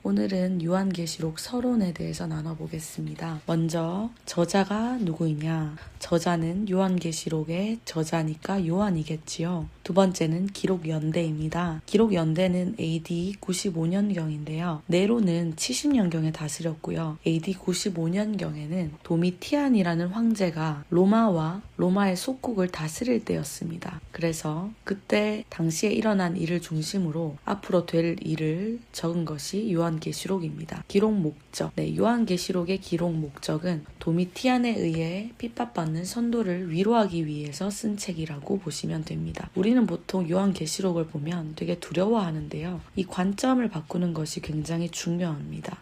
오늘은 요한계시록 서론에 대해서 나눠보겠습니다. 먼저 저자가 누구이냐? 저자는 요한계시록의 저자니까 요한이겠지요. 두 번째는 기록 연대입니다. 기록 연대는 AD 95년경인데요. 네로는 70년경에 다스렸고요. AD 95년경에는 도미티안이라는 황제가 로마의 속국을 다스릴 때였습니다. 그래서 그때 당시에 일어난 일을 중심으로 앞으로 될 일을 적은 것이 요한계시록입니다. 기록 목적. 요한계시록의 기록 목적은 도미티안에 의해 핍박받는 선도를 위로하기 위해서 쓴 책이라고 보시면 됩니다. 우리는 보통 요한계시록을 보면 되게 두려워하는데요. 이 관점을 바꾸는 것이 굉장히 중요합니다.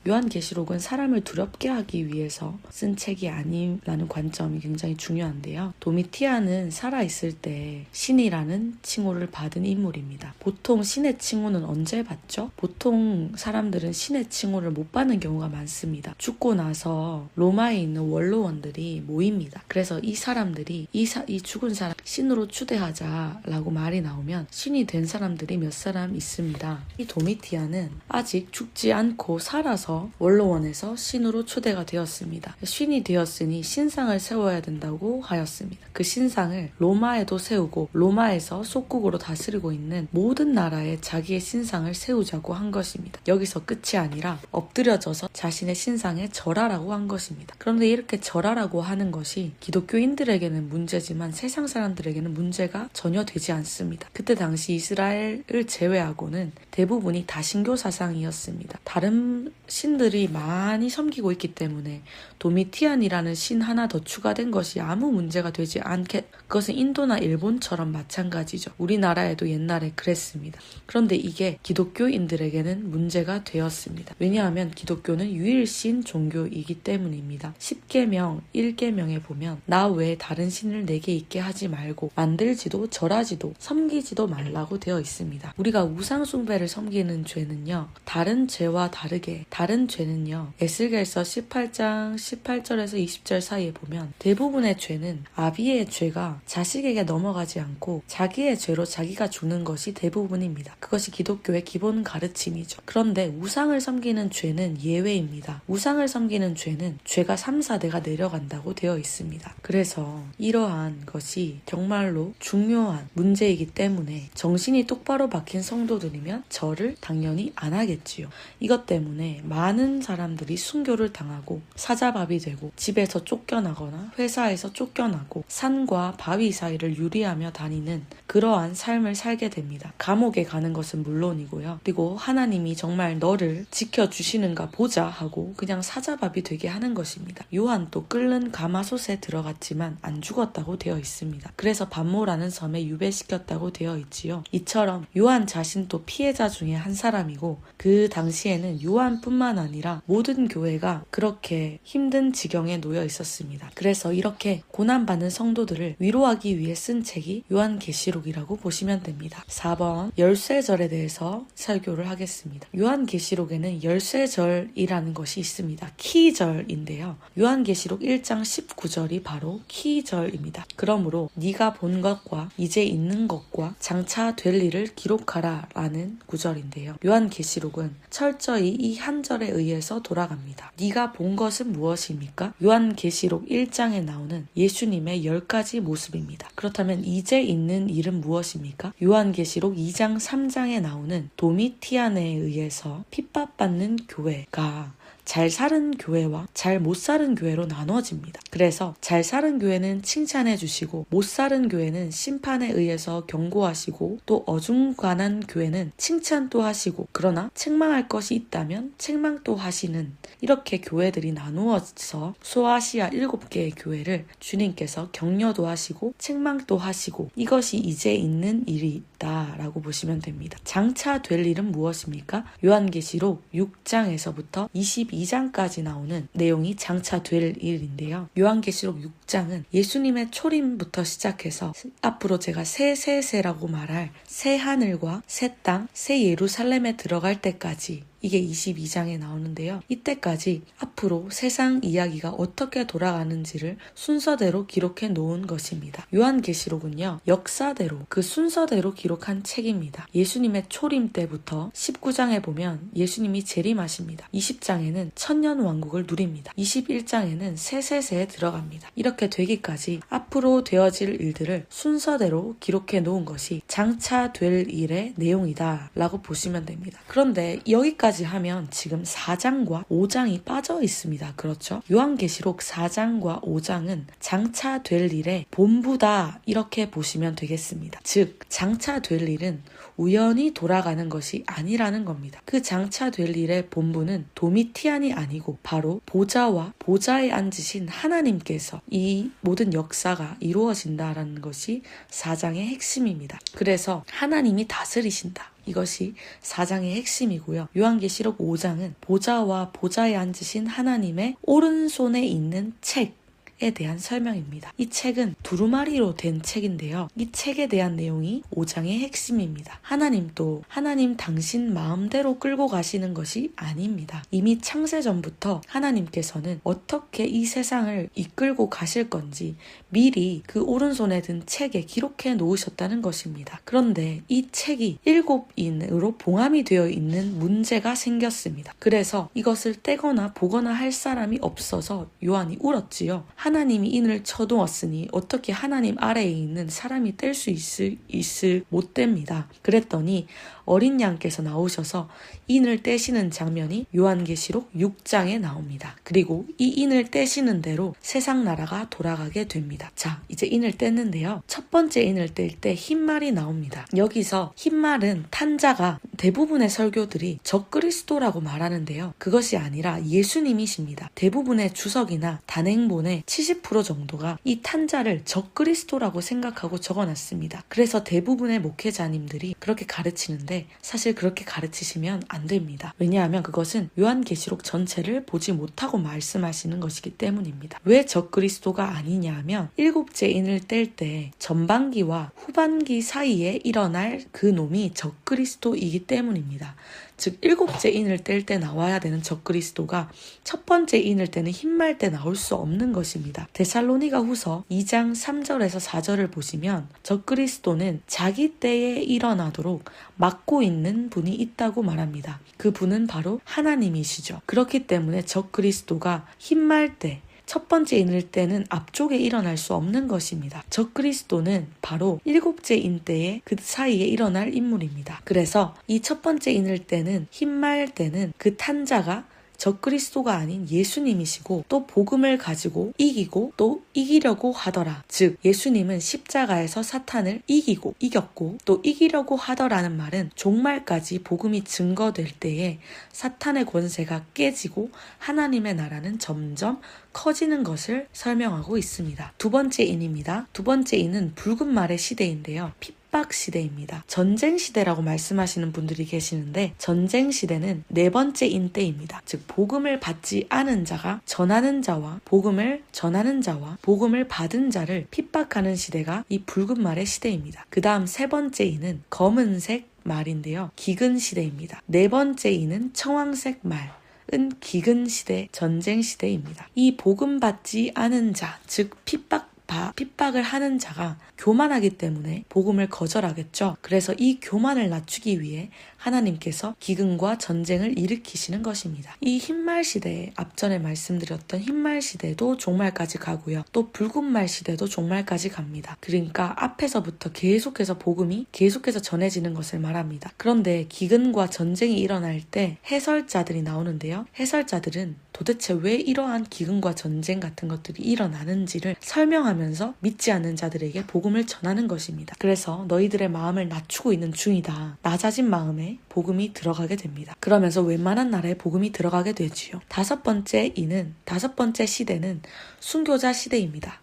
요한계시록은 사람을 두렵게 하기 위해서 쓴 책이 아니라는 관점이 굉장히 중요한데요. 도미티안은 살아있을 때 신이라는 칭호를 받은 인물입니다. 보통 신의 칭호는 언제 받죠? 보통 사람들은 신의 칭호를 못 받는 경우가 많습니다. 죽고 나서 로마에 있는 원로원들이 모입니다. 그래서 이 사람들이 이 죽은 사람 신으로 추대하자라고 말이 나오면 신이 된 사람들이 몇 사람 있습니다. 이 도미티안은 아직 죽지 않고 살아서 원로원에서 신으로 초대가 되었습니다. 신이 되었으니 신상을 세워야 된다고 하였습니다. 그 신상을 로마에도 세우고 로마에서 속국으로 다스리고 있는 모든 나라에 자기의 신상을 세우자고 한 것입니다. 여기서 끝이 아니라 엎드려져서 자신의 신상에 절하라고 한 것입니다. 그런데 이렇게 절하라고 하는 것이 기독교인들에게는 문제지만 세상 사람들에게는 문제가 전혀 되지 않습니다. 그때 당시 이스라엘을 제외하고는 대부분이 다신교 사상이었습니다. 다른 신들이 많이 섬기고 있기 때문에 도미티안이라는 신 하나 더 추가된 것이 아무 문제가 되지 않게, 그것은 인도나 일본처럼 마찬가지죠. 우리나라에도 옛날에 그랬습니다. 그런데 이게 기독교인들에게는 문제가 되었습니다. 왜냐하면 기독교는 유일신 종교이기 때문입니다. 10계명 1계명에 보면 나 외에 다른 신을 내게 있게 하지 말고 만들지도 절하지도 섬기지도 말라고 되어 있습니다. 우리가 우상 숭배를 섬기는 죄는요, 다른 죄와 다르게 다른 죄는요, 에스겔서 18장 18절에서 20절 사이에 보면 대부분의 죄는 아비의 죄가 자식에게 넘어가지 않고 자기의 죄로 자기가 죽는 것이 대부분입니다. 그것이 기독교의 기본 가르침이죠. 그런데 우상을 섬기는 죄는 예외입니다. 우상을 섬기는 죄는 죄가 3, 4대가 내려간다고 되어 있습니다. 그래서 이러한 것이 정말로 중요한 문제이기 때문에 정신이 똑바로 박힌 성도들이면 절을 당연히 안 하겠지요. 이것 때문에 많은 사람들이 순교를 당하고 사자밥이 되고 집에서 쫓겨나거나 회사에서 쫓겨나고 산과 바위 사이를 유리하며 다니는 그러한 삶을 살게 됩니다. 감옥에 가는 것은 물론이고요. 그리고 하나님이 정말 너를 지켜주시는가 보자 하고 그냥 사자밥이 되게 하는 것입니다. 요한도 끓는 가마솥에 들어갔지만 안 죽었다고 되어 있습니다. 그래서 반모라는 섬에 유배시켰다고 되어 있지요. 이처럼 요한 자신도 피해자 중에 한 사람이고 그 당시에는 요한뿐만 아니라 모든 교회가 그렇게 힘든 지경에 놓여 있었습니다. 그래서 이렇게 고난받는 성도들을 위로하기 위해 쓴 책이 요한계시록이라고 보시면 됩니다. 4번 열쇠절에 대해서 설교를 하겠습니다. 요한계시록에는 열쇠절이라는 것이 있습니다. 키절인데요. 요한계시록 1장 19절이 바로 키절입니다. 그러므로 네가 본 것과 이제 있는 것과 장차 될 일을 기록하라 라는 구절인데요. 요한계시록은 철저히 이 한 절에 의해서 돌아갑니다. 네가 본 것은 무엇입니까? 요한계시록 1장에 나오는 예수님의 10가지 모습입니다. 그렇다면 이제 있는 일은 무엇입니까? 요한계시록 2장 3장에 나오는 도미티안에 의해서 핍박받는 교회가 잘 사는 교회와 잘 못 사는 교회로 나눠집니다. 그래서 잘 사는 교회는 칭찬해 주시고 못 사는 교회는 심판에 의해서 경고하시고 또 어중간한 교회는 칭찬도 하시고 그러나 책망할 것이 있다면 책망도 하시는 이렇게 교회들이 나누어서 소아시아 7개의 교회를 주님께서 격려도 하시고 책망도 하시고 이것이 이제 있는 일이다라고 보시면 됩니다. 장차 될 일은 무엇입니까? 요한계시록 6장에서부터 22장까지 나오는 내용이 장차 될 일인데요. 요한계시록 6장은 예수님의 초림부터 시작해서 앞으로 제가 새라고 말할 새 하늘과 새 땅, 새 예루살렘에 들어갈 때까지 이게 22장에 나오는데요. 이때까지 앞으로 세상 이야기가 어떻게 돌아가는지를 순서대로 기록해 놓은 것입니다. 요한계시록은요, 역사대로 그 순서대로 기록한 책입니다. 예수님의 초림 때부터 19장에 보면 예수님이 재림하십니다. 20장에는 천년왕국을 누립니다. 21장에는 세세세에 들어갑니다. 이렇게 되기까지 앞으로 되어질 일들을 순서대로 기록해 놓은 것이 장차 될 일의 내용이다 라고 보시면 됩니다. 그런데 여기까지 하면 지금 4장과 5장이 빠져 있습니다. 그렇죠? 요한계시록 4장과 5장은 장차 될 일의 본부다 이렇게 보시면 되겠습니다. 즉 장차 될 일은 우연히 돌아가는 것이 아니라는 겁니다. 그 장차 될 일의 본부는 도미티안이 아니고 바로 보좌와 보좌에 앉으신 하나님께서 이 모든 역사가 이루어진다라는 것이 4장의 핵심입니다. 그래서 하나님이 다스리신다. 이것이 4장의 핵심이고요. 요한계시록 5장은 보좌와 보좌에 앉으신 하나님의 오른손에 있는 책에 대한 설명입니다. 이 책은 두루마리로 된 책인데요. 이 책에 대한 내용이 5장의 핵심입니다. 하나님도 하나님 당신 마음대로 끌고 가시는 것이 아닙니다. 이미 창세 전부터 하나님께서는 어떻게 이 세상을 이끌고 가실 건지 미리 그 오른손에 든 책에 기록해 놓으셨다는 것입니다. 그런데 이 책이 7인으로 봉함이 되어 있는 문제가 생겼습니다. 그래서 이것을 떼거나 보거나 할 사람이 없어서 요한이 울었지요. 하나님이 인을 쳐두었으니 어떻게 하나님 아래에 있는 사람이 뗄 수 있을 못 뗍니다. 그랬더니 어린 양께서 나오셔서 인을 떼시는 장면이 요한계시록 6장에 나옵니다. 그리고 이 인을 떼시는 대로 세상 나라가 돌아가게 됩니다. 자, 이제 인을 뗐는데요. 첫 번째 인을 뗄 때 흰말이 나옵니다. 여기서 흰말은 탄자가 대부분의 설교들이 적그리스도라고 말하는데요. 그것이 아니라 예수님이십니다. 대부분의 주석이나 단행본의 70% 정도가 이 탄자를 적그리스도라고 생각하고 적어놨습니다. 그래서 대부분의 목회자님들이 그렇게 가르치는데 사실 그렇게 가르치시면 안 됩니다. 왜냐하면 그것은 요한계시록 전체를 보지 못하고 말씀하시는 것이기 때문입니다. 왜 적그리스도가 아니냐 하면 7째 인을 뗄 때 전반기와 후반기 사이에 일어날 그 놈이 적그리스도이기 때문입니다. 즉 7째 인을 뗄 때 나와야 되는 적그리스도가 첫 번째 인을 떼는 흰말 때 나올 수 없는 것입니다. 데살로니가 후서 2장 3절에서 4절을 보시면 적그리스도는 자기 때에 일어나도록 막고 있는 분이 있다고 말합니다. 그 분은 바로 하나님이시죠. 그렇기 때문에 적그리스도가 흰말 때 첫 번째 인을 때는 앞쪽에 일어날 수 없는 것입니다. 적그리스도는 바로 7째 인 때에 그 사이에 일어날 인물입니다. 그래서 이 첫 번째 인을 때는 흰말 때는 그 탄자가 적그리스도가 아닌 예수님이시고 또 복음을 가지고 이기고 또 이기려고 하더라. 즉 예수님은 십자가에서 사탄을 이겼고 또 이기려고 하더라는 말은 종말까지 복음이 증거될 때에 사탄의 권세가 깨지고 하나님의 나라는 점점 커지는 것을 설명하고 있습니다. 두 번째 인입니다. 두 번째 인은 붉은 말의 시대인데요. 핍박 시대입니다. 전쟁 시대라고 말씀하시는 분들이 계시는데 전쟁 시대는 네 번째 인 때입니다. 즉 복음을 받지 않은 자가 전하는 자와 복음을 전하는 자와 복음을 받은 자를 핍박하는 시대가 이 붉은 말의 시대입니다. 그 다음 세 번째 인은 검은색 말인데요. 기근 시대입니다. 네 번째 인은 청황색 말. 은 기근 시대, 전쟁 시대입니다. 이 복음 받지 않은 자, 즉 핍박을 하는 자가 교만하기 때문에 복음을 거절하겠죠. 그래서 이 교만을 낮추기 위해 하나님께서 기근과 전쟁을 일으키시는 것입니다. 이 흰말 시대에 앞전에 말씀드렸던 흰말 시대도 종말까지 가고요. 또 붉은 말 시대도 종말까지 갑니다. 그러니까 앞에서부터 계속해서 복음이 계속해서 전해지는 것을 말합니다. 그런데 기근과 전쟁이 일어날 때 해설자들이 나오는데요. 해설자들은 도대체 왜 이러한 기근과 전쟁 같은 것들이 일어나는지를 설명하면서 믿지 않는 자들에게 복음을 전하는 것입니다. 그래서 너희들의 마음을 낮추고 있는 중이다. 낮아진 마음에 복음이 들어가게 됩니다. 그러면서 웬만한 나라에 복음이 들어가게 되지요. 다섯 번째 시대는 순교자 시대입니다.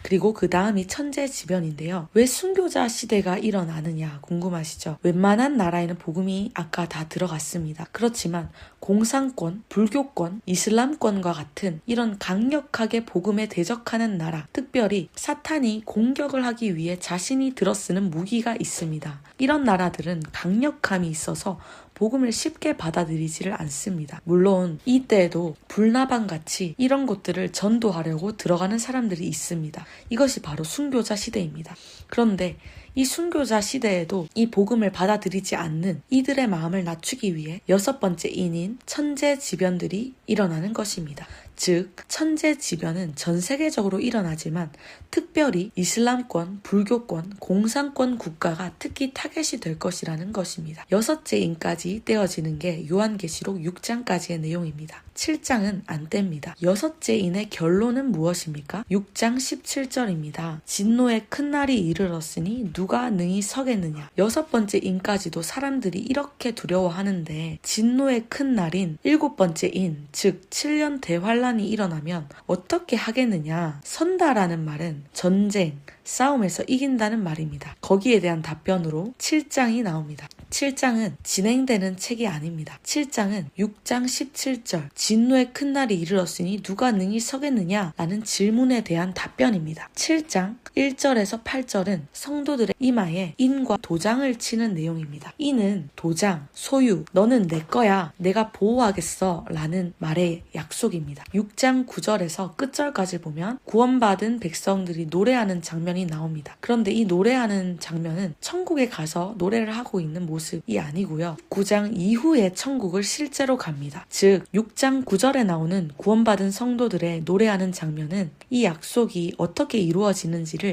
그리고 그 다음이 천재지변인데요. 왜 순교자 시대가 일어나느냐 궁금하시죠? 웬만한 나라에는 복음이 아까 다 들어갔습니다. 그렇지만 공산권, 불교권, 이슬람권과 같은 이런 강력하게 복음에 대적하는 나라, 특별히 사탄이 공격을 하기 위해 자신이 들어쓰는 무기가 있습니다. 이런 나라들은 강력함이 있어서 복음을 쉽게 받아들이지를 않습니다. 물론 이때에도 불나방같이 이런 것들을 전도하려고 들어가는 사람들이 있습니다. 이것이 바로 순교자 시대입니다. 그런데 이 순교자 시대에도 이 복음을 받아들이지 않는 이들의 마음을 낮추기 위해 6번째 인인 천재지변들이 일어나는 것입니다. 즉, 천재지변은 전 세계적으로 일어나지만 특별히 이슬람권, 불교권, 공산권 국가가 특히 타겟이 될 것이라는 것입니다. 6째 인까지 떼어지는 게 요한계시록 6장까지의 내용입니다. 7장은 안 뗍니다. 6째 인의 결론은 무엇입니까? 6장 17절입니다. 진노의 큰 날이 이르렀으니 누가 능히 서겠느냐. 6번째 인까지도 사람들이 이렇게 두려워하는데 진노의 큰 날인 7번째 인, 즉 7년 대환란이 일어나면 어떻게 하겠느냐. 선다라는 말은 전쟁, 싸움에서 이긴다는 말입니다. 거기에 대한 답변으로 7장이 나옵니다. 7장은 진행되는 책이 아닙니다. 7장은 6장 17절 진노의 큰 날이 이르렀으니 누가 능히 서겠느냐 라는 질문에 대한 답변입니다. 7장 1절에서 8절은 성도들의 이마에 인과 도장을 치는 내용입니다. 인은 도장, 소유, 너는 내 거야, 내가 보호하겠어 라는 말의 약속입니다. 6장 9절에서 끝절까지 보면 구원받은 백성들이 노래하는 장면이 나옵니다. 그런데 이 노래하는 장면은 천국에 가서 노래를 하고 있는 모습이 아니고요. 9장 이후에 천국을 실제로 갑니다. 즉 6장 9절에 나오는 구원받은 성도들의 노래하는 장면은 이 약속이 어떻게 이루어지는지를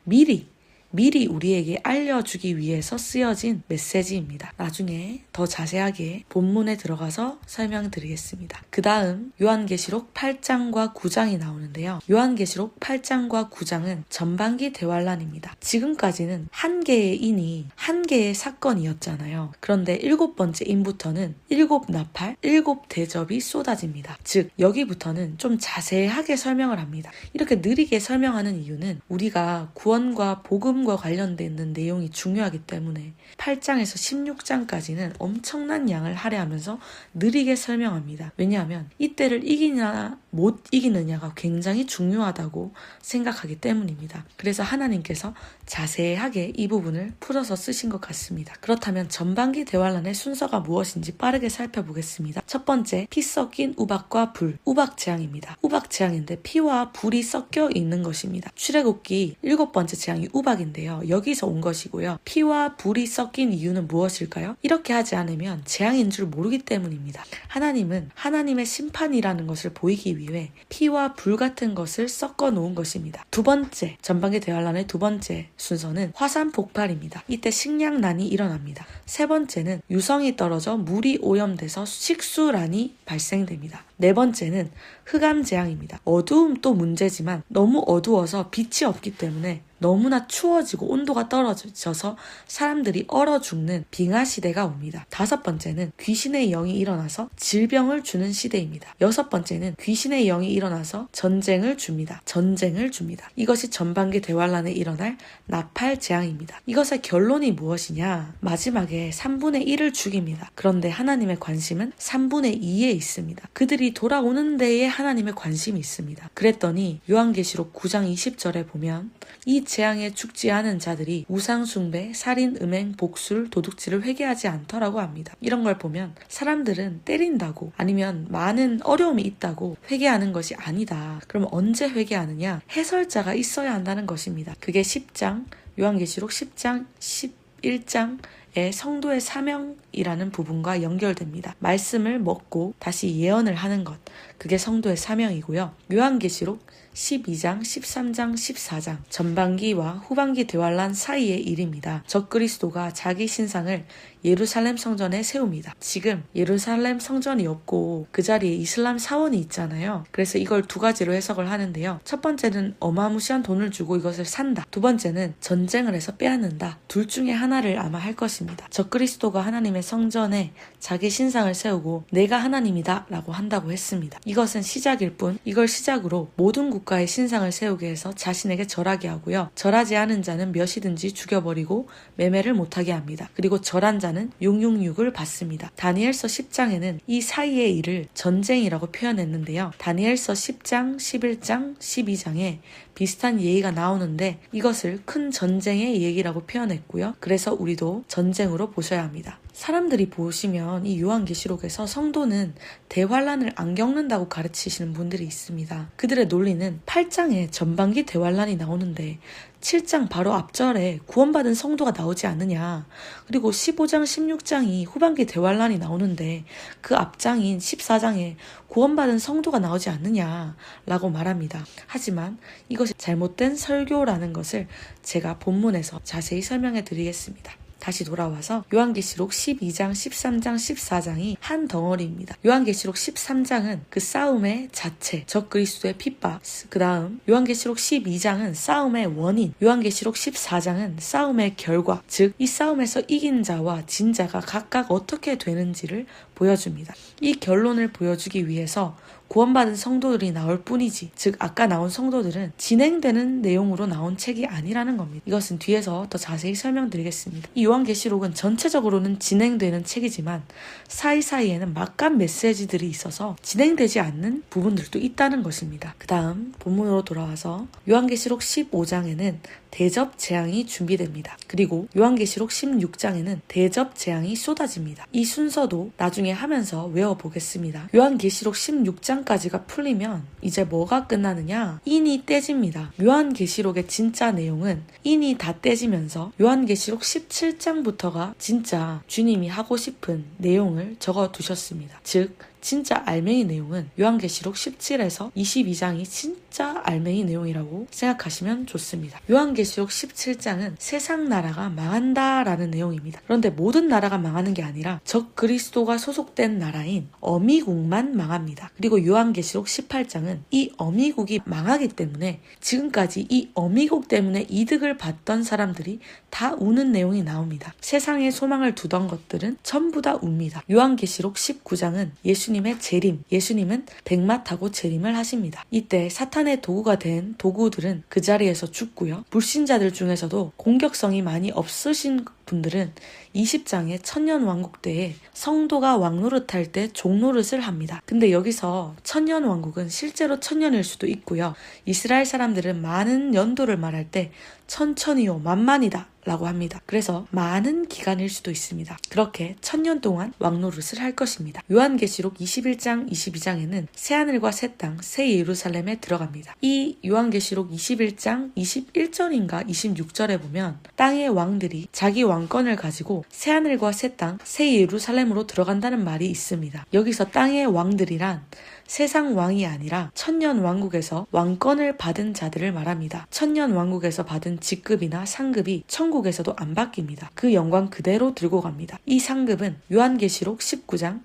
미리 우리에게 알려주기 위해서 쓰여진 메시지입니다. 나중에 더 자세하게 본문에 들어가서 설명드리겠습니다. 그 다음 요한계시록 8장과 9장이 나오는데요. 요한계시록 8장과 9장은 전반기 대환란입니다. 지금까지는 한 개의 인이 한 개의 사건이었잖아요. 그런데 7번째 인부터는 7나팔, 7대접이 쏟아집니다. 즉 여기부터는 좀 자세하게 설명을 합니다. 이렇게 느리게 설명하는 이유는 우리가 구원과 복음과 관련된 내용이 중요하기 때문에 8장에서 16장까지는 엄청난 양을 할애하면서 느리게 설명합니다. 왜냐하면 이때를 이기냐 못 이기느냐가 굉장히 중요하다고 생각하기 때문입니다. 그래서 하나님께서 자세하게 이 부분을 풀어서 쓰신 것 같습니다. 그렇다면 전반기 대환란의 순서가 무엇인지 빠르게 살펴보겠습니다. 첫 번째, 피 섞인 우박과 불, 우박재앙입니다. 우박재앙인데 피와 불이 섞여 있는 것입니다. 출애굽기 7번째 재앙이 우박인데요. 여기서 온 것이고요. 피와 불이 섞인 이유는 무엇일까요? 이렇게 하지 않으면 재앙인 줄 모르기 때문입니다. 하나님은 하나님의 심판이라는 것을 보이기 위해 피와 불 같은 것을 섞어 놓은 것입니다. 두 번째, 전반기 대환란의 두 번째 순서는 화산 폭발입니다. 이때 식량난이 일어납니다. 세 번째는 유성이 떨어져 물이 오염돼서 식수란이 발생됩니다. 네 번째는 흑암재앙입니다. 어두움도 문제지만 너무 어두워서 빛이 없기 때문에 너무나 추워지고 온도가 떨어져서 사람들이 얼어 죽는 빙하 시대가 옵니다. 다섯 번째는 귀신의 영이 일어나서 질병을 주는 시대입니다. 여섯 번째는 귀신의 영이 일어나서 전쟁을 줍니다. 이것이 전반기 대환란에 일어날 나팔 재앙입니다. 이것의 결론이 무엇이냐? 마지막에 3분의 1을 죽입니다. 그런데 하나님의 관심은 3분의 2에 있습니다. 그들이 돌아오는 데에 하나님의 관심이 있습니다. 그랬더니 요한계시록 9장 20절에 보면 이 재앙에 죽지 않은 자들이 우상 숭배, 살인, 음행, 복술, 도둑질을 회개하지 않더라고 합니다. 이런 걸 보면 사람들은 때린다고 아니면 많은 어려움이 있다고 회개하는 것이 아니다. 그럼 언제 회개하느냐? 해설자가 있어야 한다는 것입니다. 그게 10장, 요한계시록 10장, 11장의 성도의 사명이라는 부분과 연결됩니다. 말씀을 먹고 다시 예언을 하는 것, 그게 성도의 사명이고요. 요한계시록 12장, 13장, 14장 전반기와 후반기 대환란 사이의 일입니다. 적그리스도가 자기 신상을 예루살렘 성전에 세웁니다. 지금 예루살렘 성전이 없고 그 자리에 이슬람 사원이 있잖아요. 그래서 이걸 두 가지로 해석을 하는데요. 첫 번째는 어마무시한 돈을 주고 이것을 산다. 두 번째는 전쟁을 해서 빼앗는다. 둘 중에 하나를 아마 할 것입니다. 적그리스도가 하나님의 성전에 자기 신상을 세우고 내가 하나님이다 라고 한다고 했습니다. 이것은 시작일 뿐 이걸 시작으로 모든 국가의 신상을 세우게 해서 자신에게 절하게 하고요. 절하지 않은 자는 몇이든지 죽여버리고 매매를 못하게 합니다. 그리고 절한 자는 666을 받습니다. 다니엘서 10장에는 이 사이의 일을 전쟁이라고 표현했는데요. 다니엘서 10장, 11장, 12장에 비슷한 예의가 나오는데 이것을 큰 전쟁의 얘기라고 표현했고요. 그래서 우리도 전쟁으로 보셔야 합니다. 사람들이 보시면 이 요한계시록에서 성도는 대환란을 안 겪는다고 가르치시는 분들이 있습니다. 그들의 논리는 8장에 전반기 대환란이 나오는데 7장 바로 앞절에 구원받은 성도가 나오지 않느냐. 그리고 15장, 16장이 후반기 대환란이 나오는데 그 앞장인 14장에 구원받은 성도가 나오지 않느냐라고 말합니다. 하지만 이것이 잘못된 설교라는 것을 제가 본문에서 자세히 설명해 드리겠습니다. 다시 돌아와서 요한계시록 12장, 13장, 14장이 한 덩어리입니다. 요한계시록 13장은 그 싸움의 자체, 적 그리스도의 핍박. 그 다음 요한계시록 12장은 싸움의 원인, 요한계시록 14장은 싸움의 결과, 즉 이 싸움에서 이긴 자와 진 자가 각각 어떻게 되는지를 보여줍니다. 이 결론을 보여주기 위해서 구원받은 성도들이 나올 뿐이지, 즉 아까 나온 성도들은 진행되는 내용으로 나온 책이 아니라는 겁니다. 이것은 뒤에서 더 자세히 설명드리겠습니다. 이 요한계시록은 전체적으로는 진행되는 책이지만 사이사이에는 막간 메시지들이 있어서 진행되지 않는 부분들도 있다는 것입니다. 그 다음 본문으로 돌아와서 요한계시록 15장에는 대접 재앙이 준비됩니다. 그리고 요한계시록 16장에는 대접 재앙이 쏟아집니다. 이 순서도 나중에 하면서 외워보겠습니다. 요한계시록 16장까지가 풀리면 이제 뭐가 끝나느냐? 인이 떼집니다. 요한계시록의 진짜 내용은 인이 다 떼지면서 요한계시록 17장부터가 진짜 주님이 하고 싶은 내용을 적어두셨습니다. 즉 진짜 알맹이 내용은 요한계시록 17에서 22장이 진짜 알맹이 내용이라고 생각하시면 좋습니다. 요한계시록 17장은 세상 나라가 망한다라는 내용입니다. 그런데 모든 나라가 망하는 게 아니라 적 그리스도가 소속된 나라인 어미국만 망합니다. 그리고 요한계시록 18장은 이 어미국이 망하기 때문에 지금까지 이 어미국 때문에 이득을 봤던 사람들이 다 우는 내용이 나옵니다. 세상에 소망을 두던 것들은 전부 다 웁니다. 요한계시록 19장은 예수님의 재림, 예수님은 백마 타고 재림을 하십니다. 이때 사탄의 도구가 된 도구들은 그 자리에서 죽고요. 불신자들 중에서도 공격성이 많이 없으신 분들은 20장의 천년왕국 때에 성도가 왕노릇할 때 종노릇을 합니다. 근데 여기서 천년왕국은 실제로 천년일 수도 있고요. 이스라엘 사람들은 많은 연도를 말할 때 천천히요 만만이다 라고 합니다. 그래서 많은 기간일 수도 있습니다. 그렇게 1000년 동안 왕노릇을 할 것입니다. 요한계시록 21장, 22장에는 새하늘과 새 땅, 새 예루살렘에 들어갑니다. 이 요한계시록 21장 21절인가 26절에 보면 땅의 왕들이 자기 왕권을 가지고 새하늘과 새 땅, 새 예루살렘으로 들어간다는 말이 있습니다. 여기서 땅의 왕들이란 세상 왕이 아니라 천년 왕국에서 왕권을 받은 자들을 말합니다. 천년 왕국에서 받은 직급이나 상급이 천국에서도 안 바뀝니다. 그 영광 그대로 들고 갑니다. 이 상급은 요한계시록 19장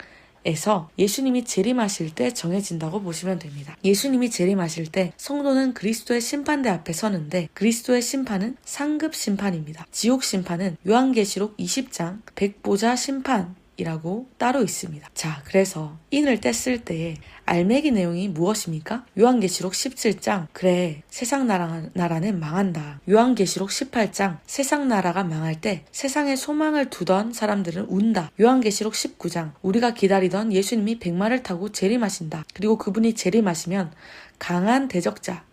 에서 예수님이 재림하실 때 정해진다고 보시면 됩니다. 예수님이 재림하실 때 성도는 그리스도의 심판대 앞에 서는데 그리스도의 심판은 상급 심판입니다. 지옥 심판은 요한계시록 20장 백보자 심판이라고 따로 있습니다. 자, 그래서 인을 뗐을 때에 알맹이 내용이 무엇입니까? 요한계시록 17장 그래 세상 나라는 망한다. 요한계시록 18장 세상 나라가 망할 때 세상에 소망을 두던 사람들은 운다. 요한계시록 19장 우리가 기다리던 예수님이 백마를 타고 재림하신다. 그리고 그분이 재림하시면 강한 대적자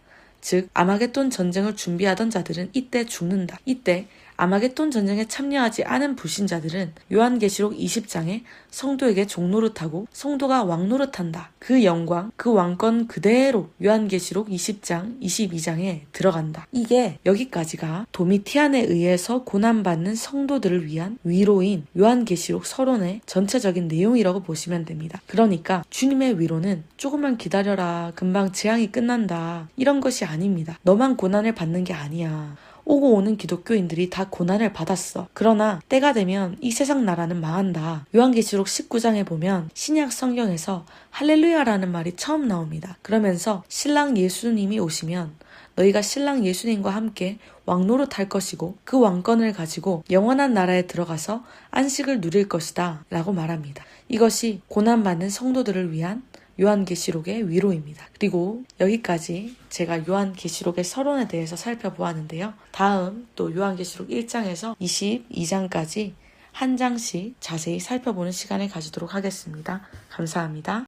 즉 아마겟돈 전쟁을 준비하던 자들은 이때 죽는다. 이때 아마겟돈 전쟁에 참여하지 않은 불신자들은 요한계시록 20장에 성도에게 종노릇하고 성도가 왕노릇한다. 그 영광, 그 왕권 그대로 요한계시록 20장, 22장에 들어간다. 이게 여기까지가 도미티안에 의해서 고난받는 성도들을 위한 위로인 요한계시록 서론의 전체적인 내용이라고 보시면 됩니다. 그러니까 주님의 위로는 조금만 기다려라, 금방 재앙이 끝난다 이런 것이 아닙니다. 너만 고난을 받는 게 아니야. 오고 오는 기독교인들이 다 고난을 받았어. 그러나 때가 되면 이 세상 나라는 망한다. 요한계시록 19장에 보면 신약 성경에서 할렐루야라는 말이 처음 나옵니다. 그러면서 신랑 예수님이 오시면 너희가 신랑 예수님과 함께 왕노릇할 것이고 그 왕권을 가지고 영원한 나라에 들어가서 안식을 누릴 것이다 라고 말합니다. 이것이 고난받는 성도들을 위한 요한계시록의 위로입니다. 그리고 여기까지 제가 요한계시록의 서론에 대해서 살펴보았는데요. 다음 또 요한계시록 1장에서 22장까지 한 장씩 자세히 살펴보는 시간을 가지도록 하겠습니다. 감사합니다.